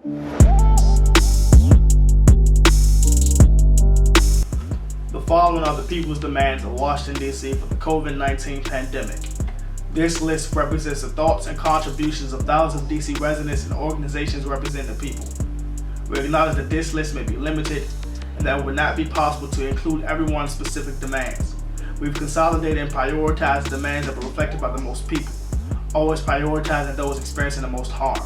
The following are the people's demands of Washington, D.C. for the COVID-19 pandemic. This list represents the thoughts and contributions of thousands of D.C. residents and organizations representing the people. We acknowledge that this list may be limited and that it would not be possible to include everyone's specific demands. We've consolidated and prioritized demands that were reflected by the most people, always prioritizing those experiencing the most harm.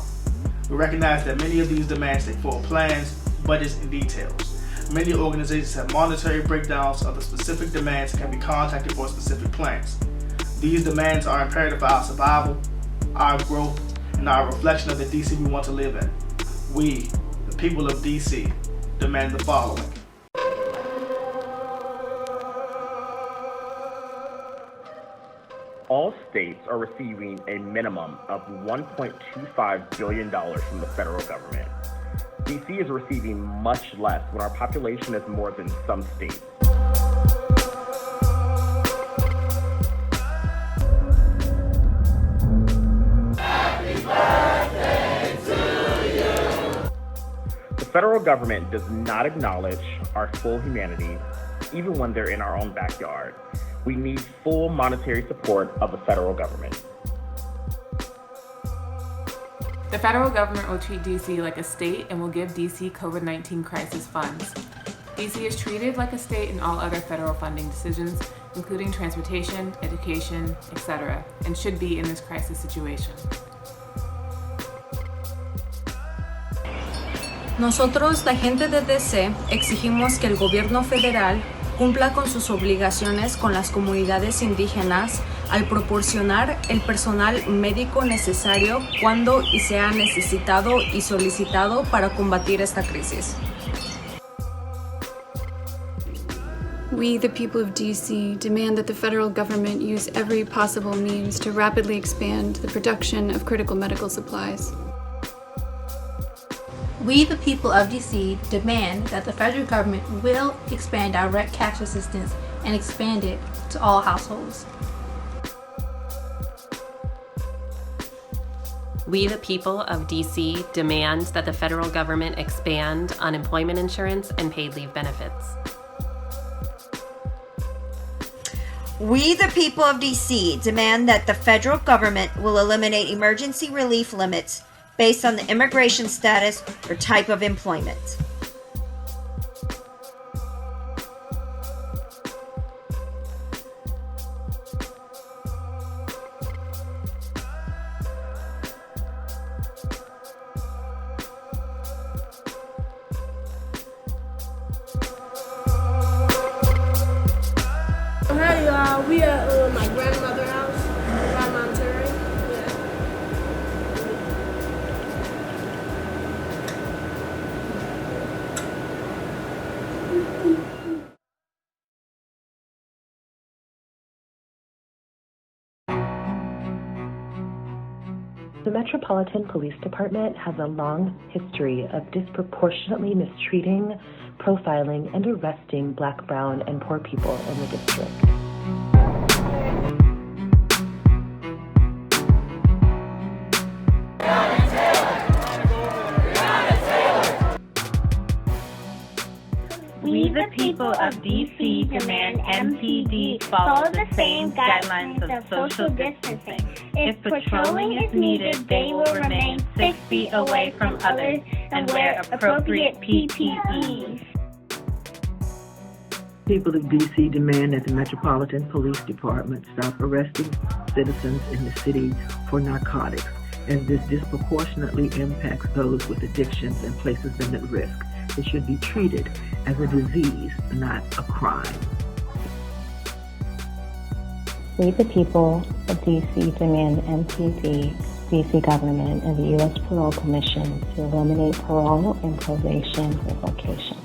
We recognize that many of these demands take forward plans, budgets, and details. Many organizations have monetary breakdowns of the specific demands and can be contacted for specific plans. These demands are imperative for our survival, our growth, and our reflection of the DC we want to live in. We, the people of DC, demand the following. All states are receiving a minimum of $1.25 billion from the federal government. DC is receiving much less when our population is more than some states. Happy birthday to you! The federal government does not acknowledge our full humanity, even when they're in our own backyard. We need full monetary support of the federal government. The federal government will treat DC like a state and will give DC COVID-19 crisis funds. DC is treated like a state in all other federal funding decisions, including transportation, education, etc., and should be in this crisis situation. Nosotros, la gente de DC, exigimos que el gobierno federal cumpla con sus obligaciones con las comunidades indígenas al proporcionar el personal médico necesario cuando y sea necesitado y solicitado para combatir esta crisis. We, the people of DC, demand that the federal government use every possible means to rapidly expand the production of critical medical supplies. We, the people of DC, demand that the federal government will expand direct cash assistance and expand it to all households. We, the people of DC, demand that the federal government expand unemployment insurance and paid leave benefits. We, the people of DC, demand that the federal government will eliminate emergency relief limits based on the immigration status or type of employment. Hi, we at my grandmother's house around Monterey. The Metropolitan Police Department has a long history of disproportionately mistreating, profiling, and arresting Black, brown, and poor people in the district. We, the people of DC, demand MPD follow the same guidelines of social distancing. If patrolling is needed, they will remain 6 feet away from others and wear appropriate PPEs. People of DC demand that the Metropolitan Police Department stop arresting citizens in the city for narcotics, as this disproportionately impacts those with addictions and places them at risk. It should be treated as a disease, not a crime. We, the people of DC, demand MPD, DC government, and the U.S. Parole Commission to eliminate parole and probation revocation.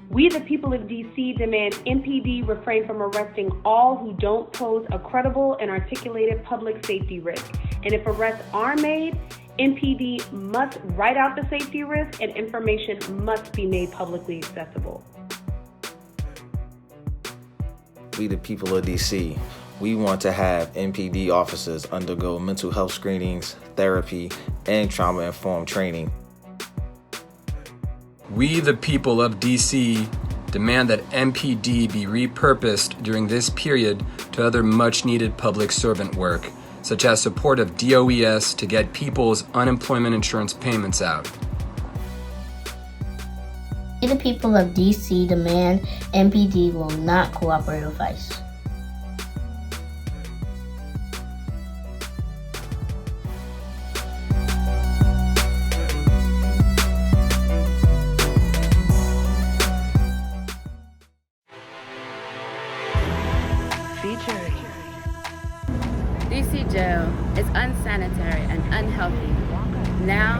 We, the people of DC, demand MPD refrain from arresting all who don't pose a credible and articulated public safety risk. And if arrests are made, MPD must write out the safety risk and information must be made publicly accessible. We, the people of DC, We want to have MPD officers undergo mental health screenings, therapy, and trauma-informed training. We, the people of DC, demand that MPD be repurposed during this period to other much-needed public servant work, such as support of DOES to get people's unemployment insurance payments out. We, the people of DC, demand MPD will not cooperate with ICE. DC jail is unsanitary and unhealthy now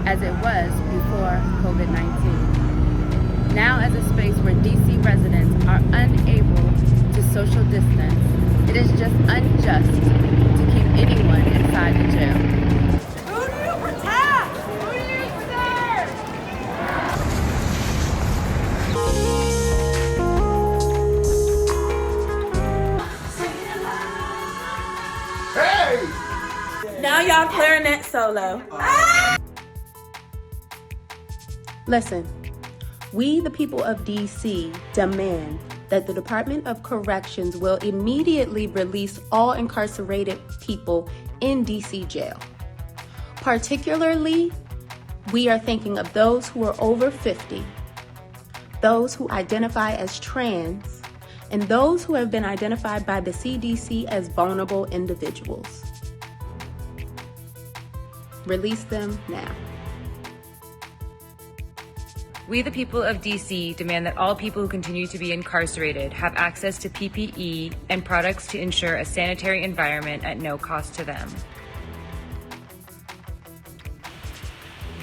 as it was before COVID-19. Now as a space where DC residents are unable to social distance, it is just unjust to keep anyone inside the jail. Who do you protect? Who do you serve? Now y'all clarinet solo. Listen, we, the people of DC, demand that the Department of Corrections will immediately release all incarcerated people in DC jail. Particularly, we are thinking of those who are over 50, those who identify as trans, and those who have been identified by the CDC as vulnerable individuals. Release them now. We, the people of DC, demand that all people who continue to be incarcerated have access to PPE and products to ensure a sanitary environment at no cost to them.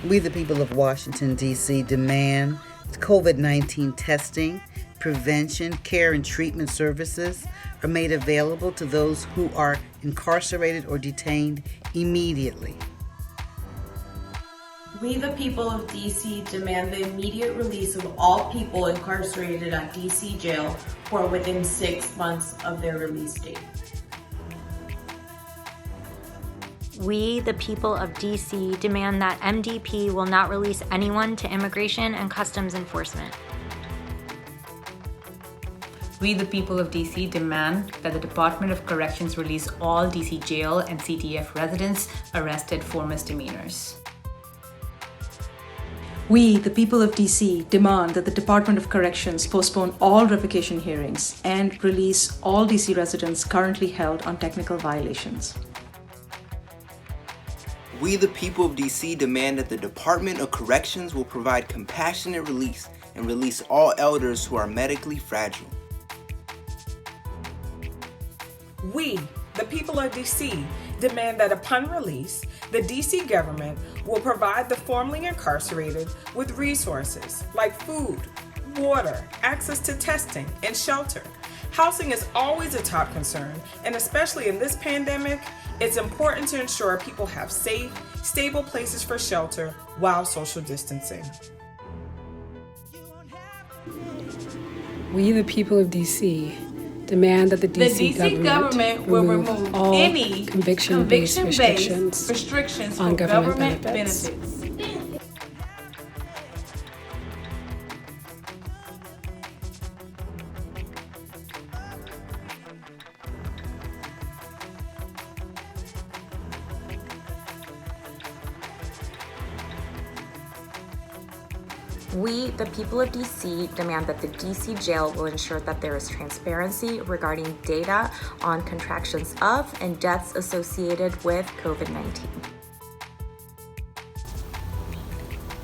We, the people of Washington, D.C., demand COVID-19 testing, prevention, care, and treatment services are made available to those who are incarcerated or detained immediately. We, the people of DC, demand the immediate release of all people incarcerated at DC jail who are within 6 months of their release date. We, the people of DC, demand that MDP will not release anyone to Immigration and Customs Enforcement. We, the people of DC, demand that the Department of Corrections release all DC jail and CTF residents arrested for misdemeanors. We, the people of DC, demand that the Department of Corrections postpone all revocation hearings and release all DC residents currently held on technical violations. We, the people of DC, demand that the Department of Corrections will provide compassionate release and release all elders who are medically fragile. We, the people of DC, demand that upon release, the DC government will provide the formerly incarcerated with resources like food, water, access to testing, and shelter. Housing is always a top concern, and especially in this pandemic, it's important to ensure people have safe, stable places for shelter while social distancing. We, the people of DC, demand that the DC government will remove all any conviction-based restrictions on for government benefits. We, the people of DC, demand that the DC jail will ensure that there is transparency regarding data on contractions of and deaths associated with COVID-19.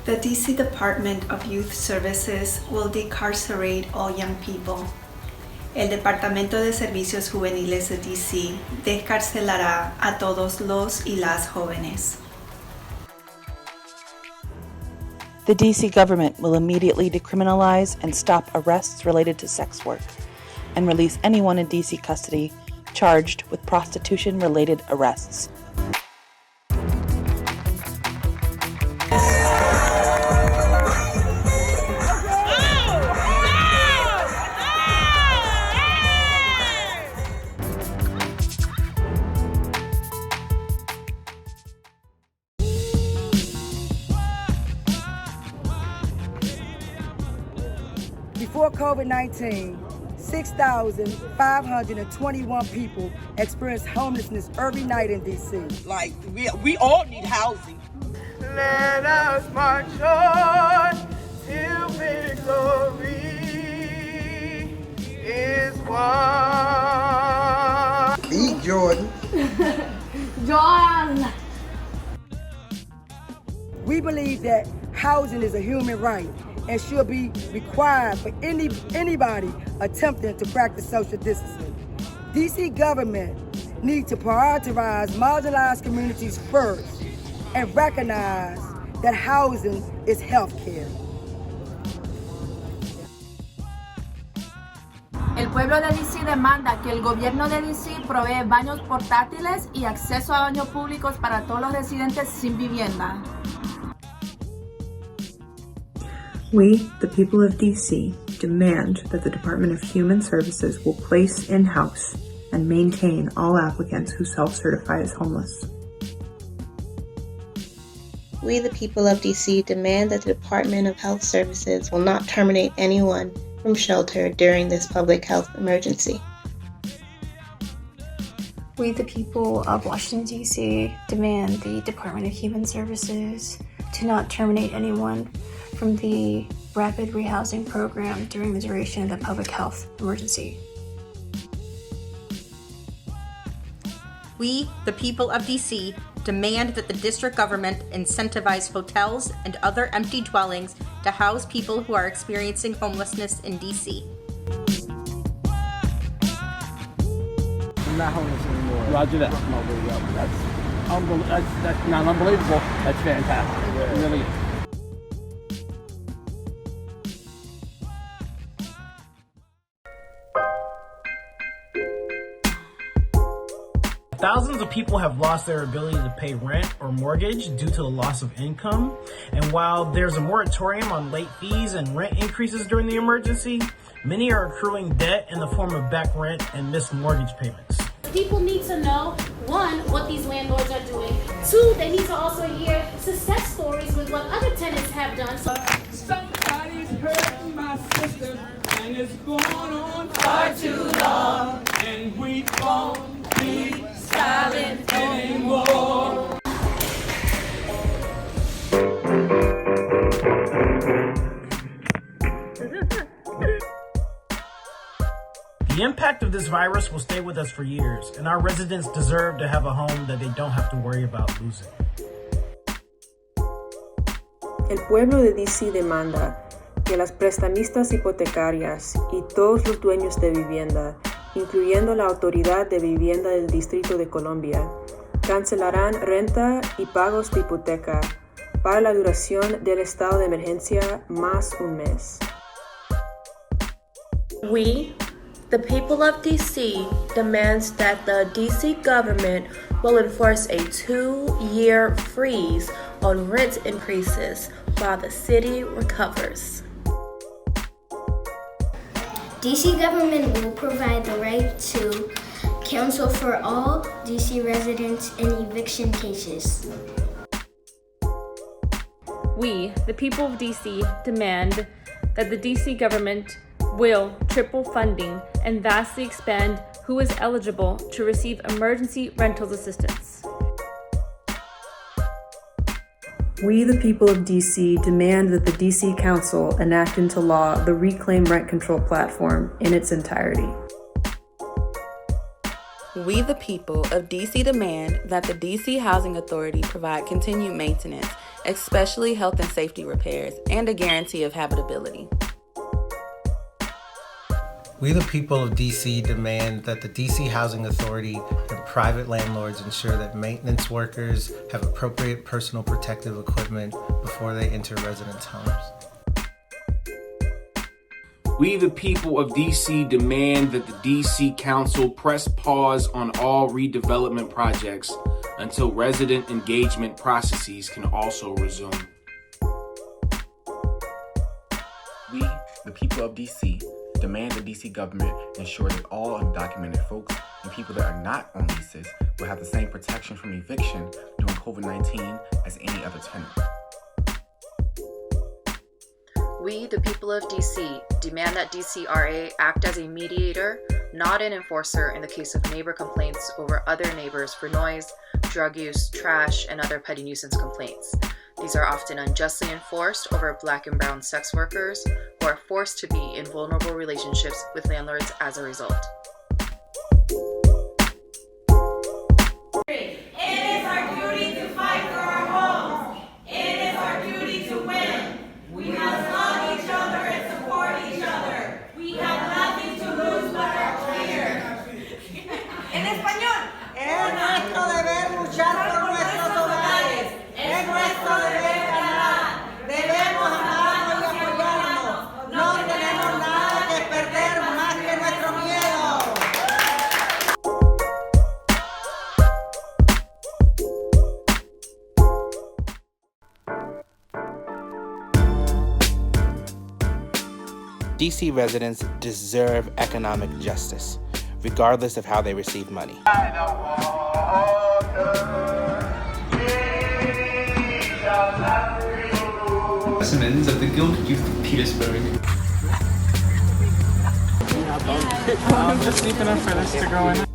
The DC Department of Youth Services will decarcerate all young people. El Departamento de Servicios Juveniles de DC descarcelará a todos los y las jóvenes. The DC government will immediately decriminalize and stop arrests related to sex work and release anyone in DC custody charged with prostitution-related arrests. Before COVID-19, 6,521 people experienced homelessness every night in D.C. Like, we all need housing. Let us march on till victory is won. Eat Jordan. Jordan! We believe that housing is a human right and should be required for anybody attempting to practice social distancing. DC government needs to prioritize marginalized communities first and recognize that housing is health care. El pueblo de DC demanda que el gobierno de DC provee baños portátiles y acceso a baños públicos para todos los residentes sin vivienda. We, the people of DC, demand that the Department of Human Services will place in-house and maintain all applicants who self-certify as homeless. We, the people of DC, demand that the Department of Health Services will not terminate anyone from shelter during this public health emergency. We, the people of Washington, D.C., demand the Department of Human Services to not terminate anyone from the rapid rehousing program during the duration of the public health emergency. We, the people of DC, demand that the district government incentivize hotels and other empty dwellings to house people who are experiencing homelessness in DC. I'm not homeless anymore. Roger that. That's not unbelievable. That's fantastic. It really is. Thousands of people have lost their ability to pay rent or mortgage due to the loss of income. And while there's a moratorium on late fees and rent increases during the emergency, many are accruing debt in the form of back rent and missed mortgage payments. People need to know, one, what these landlords are doing. Two, they need to also hear success stories with what other tenants have done. Somebody's hurting my sister, and it's gone on far too long, and we won't be silent anymore. The impact of this virus will stay with us for years, and our residents deserve to have a home that they don't have to worry about losing. El pueblo de DC demanda que las prestamistas hipotecarias y todos los dueños de vivienda, incluyendo la Autoridad de Vivienda del Distrito de Columbia, cancelarán renta y pagos de hipoteca para la duración del estado de emergencia más un mes. We, the people of DC, demands that the DC government will enforce a 2-year freeze on rent increases while the city recovers. DC government will provide the right to counsel for all DC residents in eviction cases. We, the people of DC, demand that the DC government will triple funding and vastly expand who is eligible to receive emergency rentals assistance. We, the people of DC, demand that the DC Council enact into law the Reclaim Rent Control platform in its entirety. We, the people of DC, demand that the DC Housing Authority provide continued maintenance, especially health and safety repairs, and a guarantee of habitability. We, the people of DC, demand that the DC Housing Authority and private landlords ensure that maintenance workers have appropriate personal protective equipment before they enter residents' homes. We, the people of DC, demand that the DC Council press pause on all redevelopment projects until resident engagement processes can also resume. We, the people of DC, demand the DC government ensure that all undocumented folks and people that are not on leases will have the same protection from eviction during COVID-19 as any other tenant. We, the people of DC, demand that DCRA act as a mediator, not an enforcer in the case of neighbor complaints over other neighbors for noise, drug use, trash, and other petty nuisance complaints. These are often unjustly enforced over Black and brown sex workers who are forced to be in vulnerable relationships with landlords as a result. It is our duty to fight for our homes. It is our duty to win. We must love each other and support each other. We have nothing to lose but our fear. En español. Es nuestro deber luchar por nuestros hogares. Es nuestro deber ganar. Debemos amarnos y apoyarnos. No tenemos nada que perder más que nuestro miedo. DC residents deserve economic justice, regardless of how they receive money. Specimens of the Gilded Youth of Petersburg. I'm just deep enough for this to go in.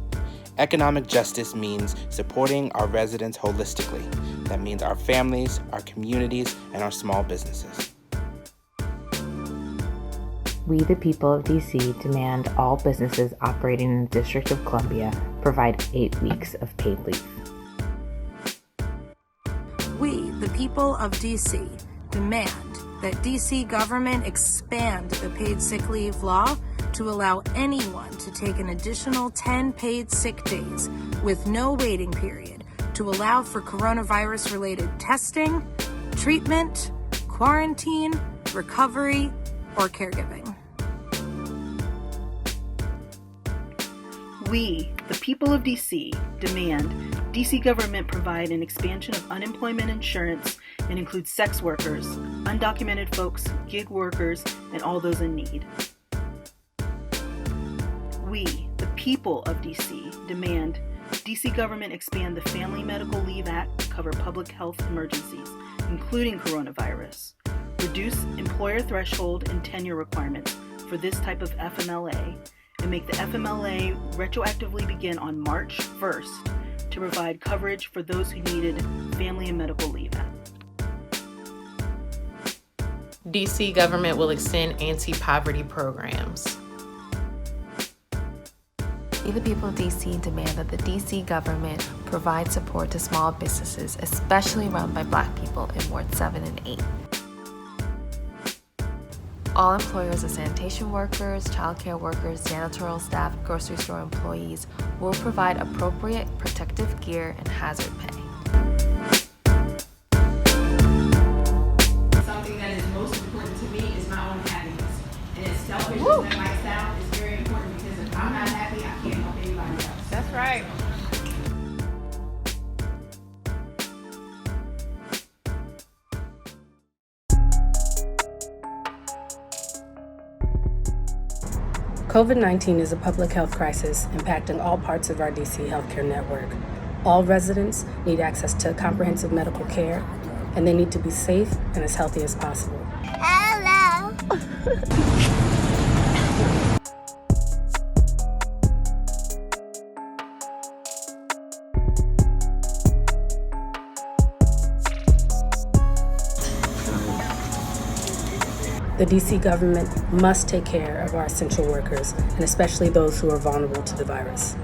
Economic justice means supporting our residents holistically. That means our families, our communities, and our small businesses. We, the people of DC, demand all businesses operating in the District of Columbia provide 8 weeks of paid leave. We, the people of DC, demand that DC government expand the paid sick leave law to allow anyone to take an additional 10 paid sick days with no waiting period to allow for coronavirus-related testing, treatment, quarantine, recovery, or caregiving. We, the people of DC, demand DC government provide an expansion of unemployment insurance and include sex workers, undocumented folks, gig workers, and all those in need. We, the people of DC, demand DC government expand the Family Medical Leave Act to cover public health emergencies, including coronavirus, reduce employer threshold and tenure requirements for this type of FMLA, and make the FMLA retroactively begin on March 1st to provide coverage for those who needed Family and Medical Leave Act. DC government will extend anti-poverty programs. We, the people of DC, demand that the DC government provide support to small businesses, especially run by Black people in Ward 7 and 8. All employers of sanitation workers, childcare workers, janitorial staff, grocery store employees will provide appropriate protective gear and hazard pay. Something that is most important to me is my own happiness. And as selfish as that might sound, it's very important because if I'm not happy, I can't help anybody else. That's right. COVID-19 is a public health crisis impacting all parts of our DC healthcare network. All residents need access to comprehensive medical care, and they need to be safe and as healthy as possible. Hello. The DC government must take care of our essential workers, and especially those who are vulnerable to the virus.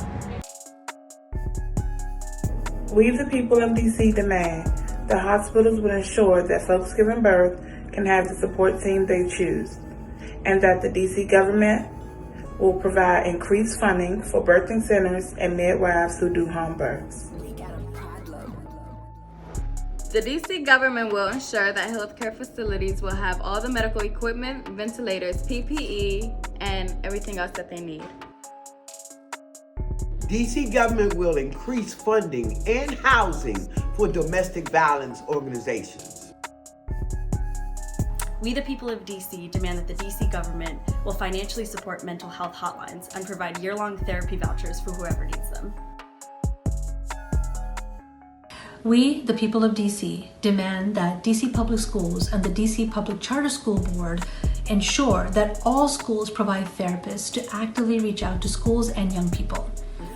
We, the people of DC, demand that hospitals will ensure that folks giving birth can have the support team they choose, and that the DC government will provide increased funding for birthing centers and midwives who do home births. The DC government will ensure that healthcare facilities will have all the medical equipment, ventilators, PPE, and everything else that they need. DC government will increase funding and housing for domestic violence organizations. We, the people of DC, demand that the DC government will financially support mental health hotlines and provide year-long therapy vouchers for whoever needs them. We, the people of DC, demand that DC Public Schools and the DC Public Charter School Board ensure that all schools provide therapists to actively reach out to schools and young people.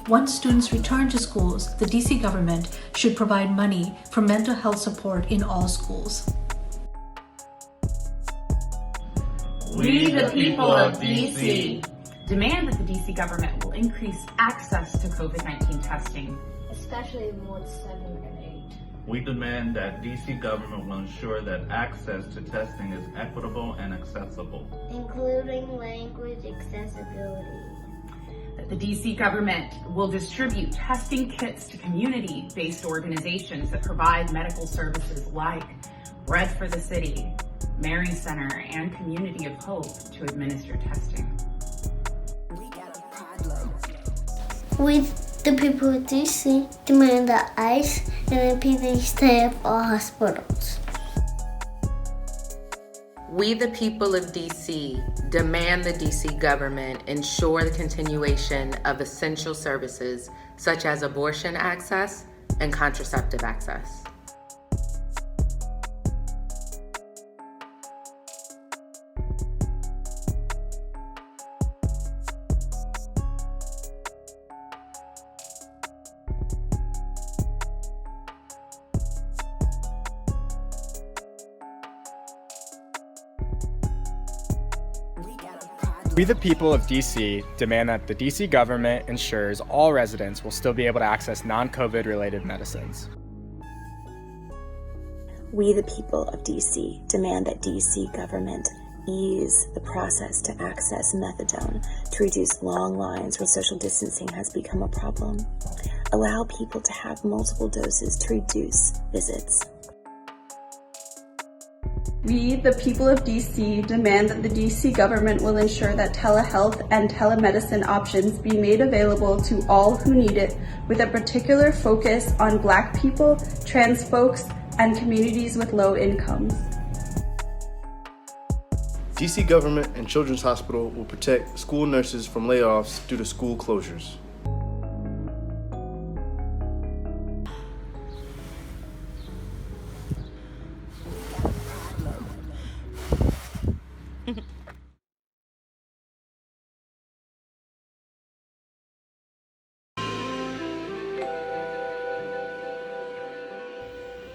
Once students return to schools, the DC government should provide money for mental health support in all schools. We, the people of DC, demand that the DC government will increase access to COVID-19 testing, especially in wards 7 and 8. We demand that DC government will ensure that access to testing is equitable and accessible, including language accessibility. That the DC government will distribute testing kits to community-based organizations that provide medical services like Bread for the City, Mary Center, and Community of Hope to administer testing. We, the people of DC, demand that ICE and MPD stay at all hospitals. We, the people of DC, demand the DC government ensure the continuation of essential services such as abortion access and contraceptive access. We, the people of DC, demand that the DC government ensures all residents will still be able to access non-COVID related medicines. We, the people of DC, demand that DC government ease the process to access methadone to reduce long lines where social distancing has become a problem. Allow people to have multiple doses to reduce visits. We, the people of DC, demand that the DC government will ensure that telehealth and telemedicine options be made available to all who need it, with a particular focus on Black people, trans folks, and communities with low incomes. DC government and Children's Hospital will protect school nurses from layoffs due to school closures.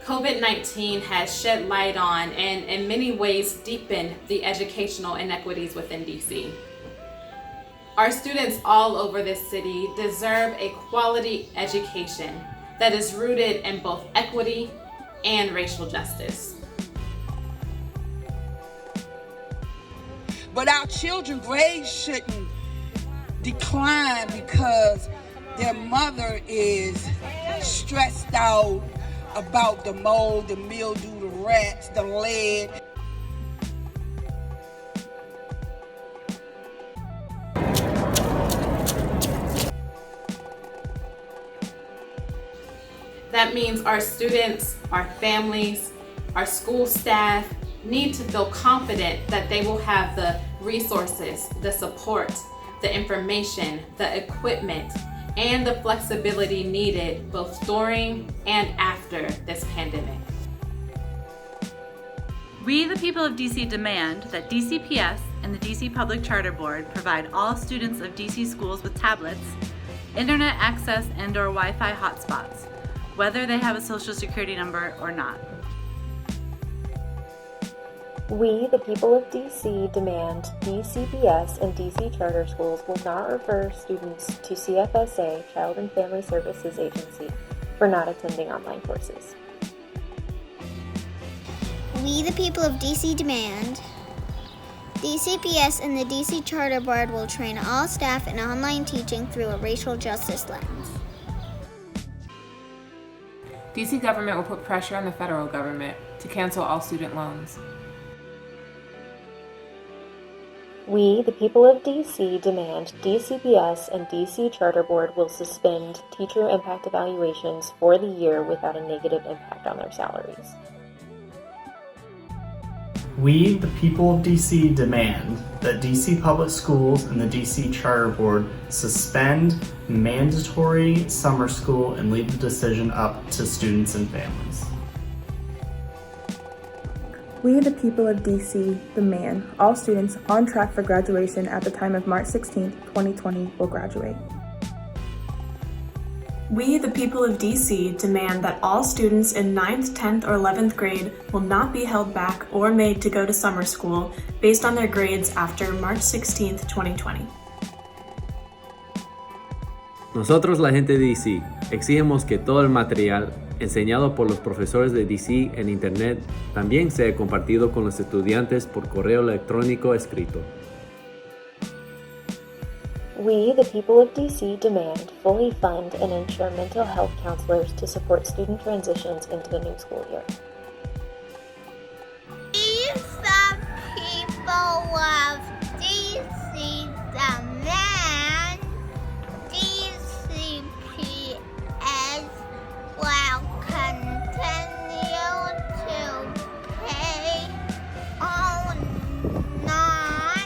COVID-19 has shed light on and in many ways deepened the educational inequities within DC. Our students all over this city deserve a quality education that is rooted in both equity and racial justice. But our children's grades shouldn't decline because their mother is stressed out about the mold, the mildew, the rats, the lead. That means our students, our families, our school staff need to feel confident that they will have the resources, the support, the information, the equipment, and the flexibility needed both during and after this pandemic. We, the people of DC, demand that DCPS and the DC Public Charter Board provide all students of DC schools with tablets, internet access, and/or Wi-Fi hotspots, whether they have a social security number or not. We, the people of DC, demand DCPS and DC charter schools will not refer students to CFSA, Child and Family Services Agency, for not attending online courses. We, the people of DC, demand DCPS and the DC Charter Board will train all staff in online teaching through a racial justice lens. DC government will put pressure on the federal government to cancel all student loans. We, the people of DC, demand DCPS and DC Charter Board will suspend teacher impact evaluations for the year without a negative impact on their salaries. We, the people of DC, demand that DC Public Schools and the DC Charter Board suspend mandatory summer school and leave the decision up to students and families. We, the people of DC, demand all students on track for graduation at the time of March 16, 2020 will graduate. We, the people of DC, demand that all students in 9th, 10th, or 11th grade will not be held back or made to go to summer school based on their grades after March 16, 2020. Nosotros, la gente de DC, exigimos que todo el material enseñado por los profesores de DC en Internet también sea compartido con los estudiantes por correo electrónico escrito. We, the people of DC, demand fully fund and ensure mental health counselors to support student transitions into the new school year. We, the people of DC, demand DCPS will continue to pay all non-salary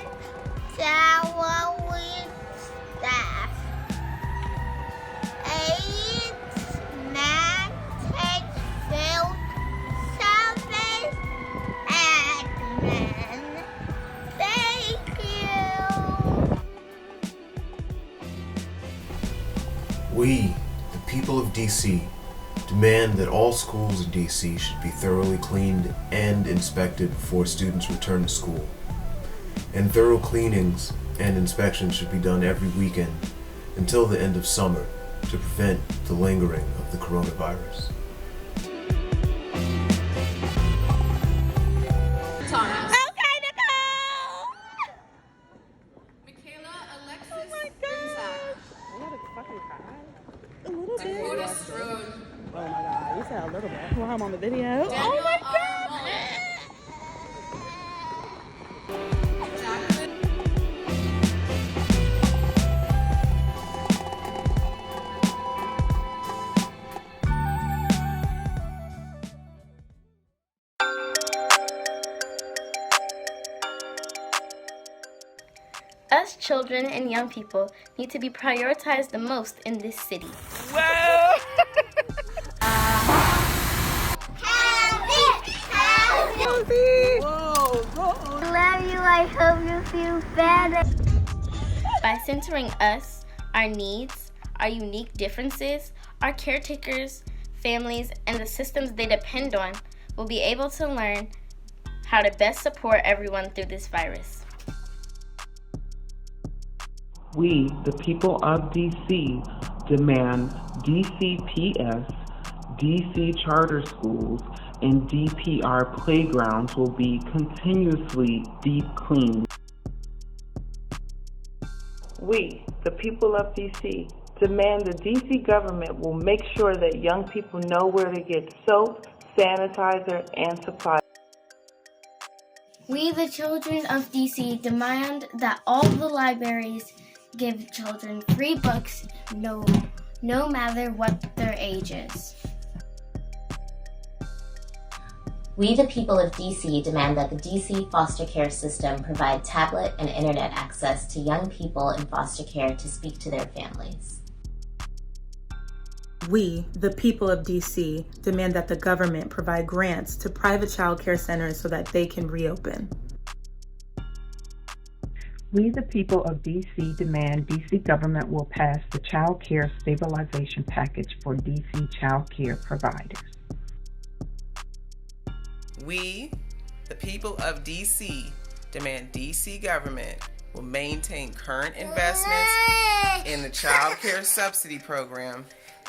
staff. AIDS, matrix, field service, admin. Thank you. We, the people of DC, demand that all schools in DC should be thoroughly cleaned and inspected before students return to school. And thorough cleanings and inspections should be done every weekend until the end of summer to prevent the lingering of the coronavirus. Oh my god, you said a little bit. Well, I'm on the video. Oh my god! Us children and young people need to be prioritized the most in this city. Whoa! Love you, I hope you feel better. By centering us, our needs, our unique differences, our caretakers, families, and the systems they depend on, we'll be able to learn how to best support everyone through this virus. We, the people of DC, demand DCPS, DC charter schools, and DPR playgrounds will be continuously deep cleaned. We, the people of DC, demand the DC government will make sure that young people know where to get soap, sanitizer, and supplies. We, the children of DC, demand that all the libraries give children free books, no matter what their age is. We, the people of DC, demand that the DC foster care system provide tablet and internet access to young people in foster care to speak to their families. We, the people of DC, demand that the government provide grants to private child care centers so that they can reopen. We, the people of DC, demand DC government will pass the Child Care Stabilization Package for DC child care providers. We, the people of DC, demand DC government will maintain current investments in the Child Care Subsidy Program,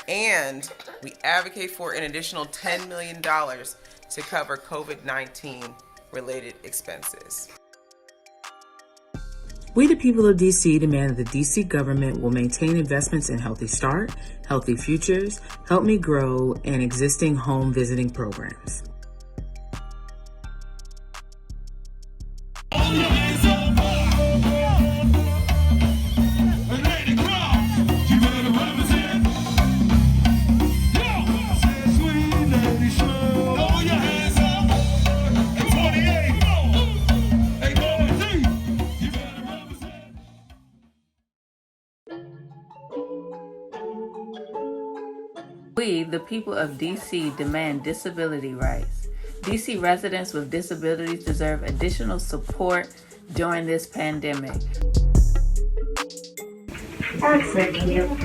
and we advocate for an additional $10 million to cover COVID-19 related expenses. We, the people of DC, demand that the DC government will maintain investments in Healthy Start, Healthy Futures, Help Me Grow, and existing home visiting programs. the people of DC, demand disability rights. DC residents with disabilities deserve additional support during this pandemic. Thank you.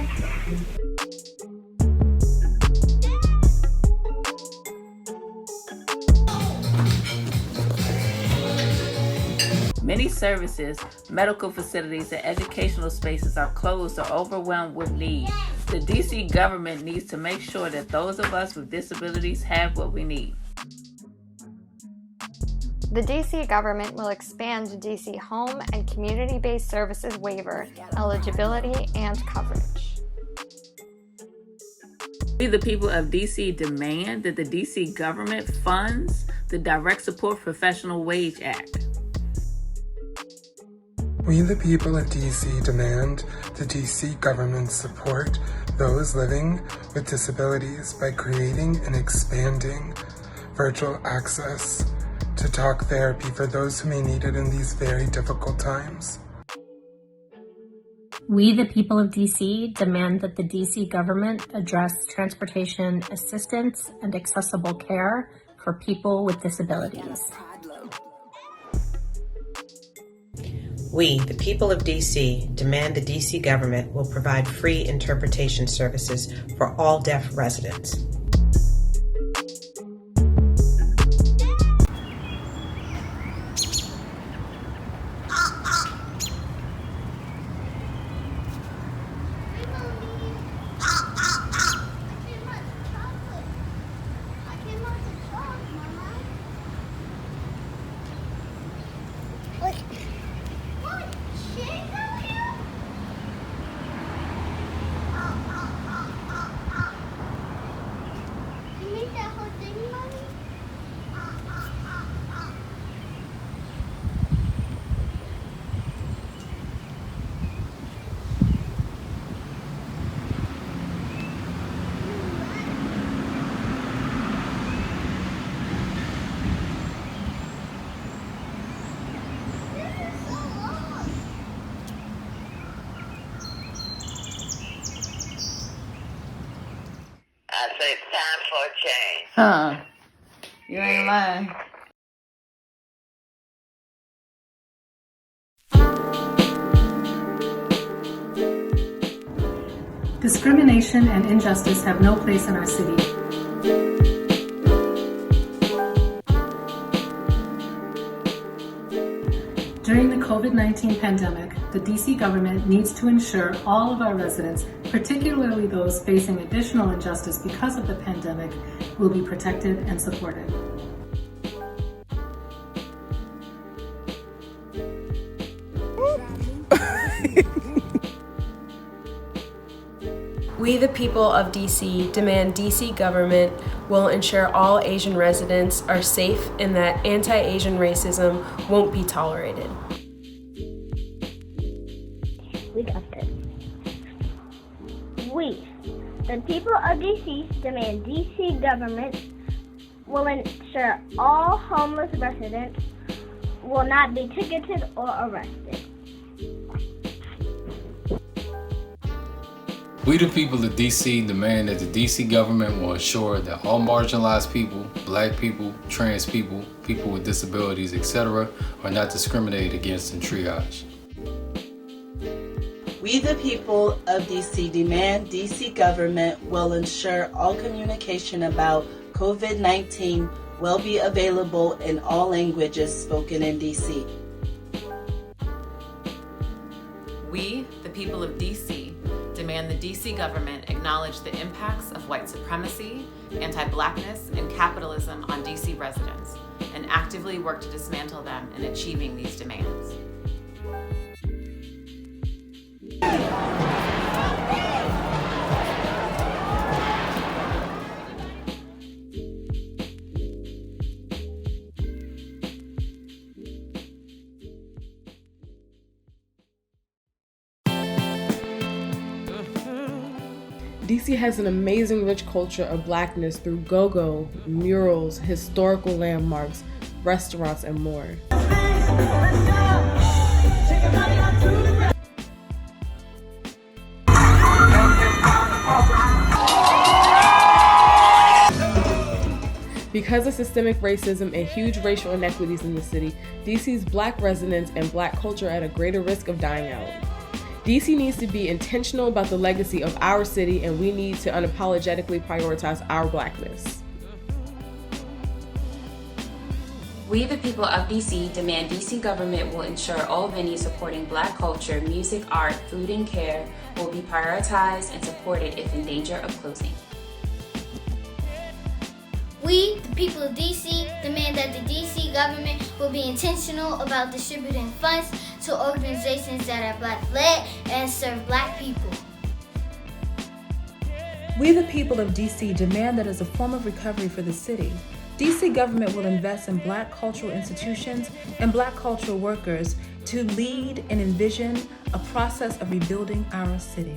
Many services, medical facilities, and educational spaces are closed or overwhelmed with need. The DC government needs to make sure that those of us with disabilities have what we need. The DC government will expand DC home and community-based services waiver, eligibility, and coverage. We, the people of DC, demand that the DC government funds the Direct Support Professional Wage Act. We, the people of DC, demand the DC government support those living with disabilities by creating and expanding virtual access to talk therapy for those who may need it in these very difficult times. We, the people of DC, demand that the DC government address transportation assistance and accessible care for people with disabilities. We, the people of DC, demand the DC government will provide free interpretation services for all deaf residents. I say it's time for a change. Huh. You ain't lying. Discrimination and injustice have no place in our city. During the COVID-19 pandemic, the DC government needs to ensure all of our residents, particularly those facing additional injustice because of the pandemic, will be protected and supported. We, the people of DC, demand DC government will ensure all Asian residents are safe and that anti-Asian racism won't be tolerated. We got this. We, the people of DC, demand DC government will ensure all homeless residents will not be ticketed or arrested. We, the people of DC, demand that the DC government will ensure that all marginalized people, black people, trans people, people with disabilities, etc., are not discriminated against in triage. We, the people of DC, demand DC government will ensure all communication about COVID-19 will be available in all languages spoken in DC. We, the people of DC, demand the DC government acknowledge the impacts of white supremacy, anti-blackness, and capitalism on DC residents, and actively work to dismantle them in achieving these demands. DC has an amazing rich culture of blackness through go-go, murals, historical landmarks, restaurants, and more. Because of systemic racism and huge racial inequities in the city, DC's Black residents and Black culture are at a greater risk of dying out. DC needs to be intentional about the legacy of our city, and we need to unapologetically prioritize our Blackness. We, the people of DC, demand DC government will ensure all venues supporting Black culture, music, art, food, and care will be prioritized and supported if in danger of closing. We, the people of DC, demand that the DC government will be intentional about distributing funds to organizations that are Black-led and serve Black people. We, the people of DC, demand that as a form of recovery for the city, DC government will invest in Black cultural institutions and Black cultural workers to lead and envision a process of rebuilding our city.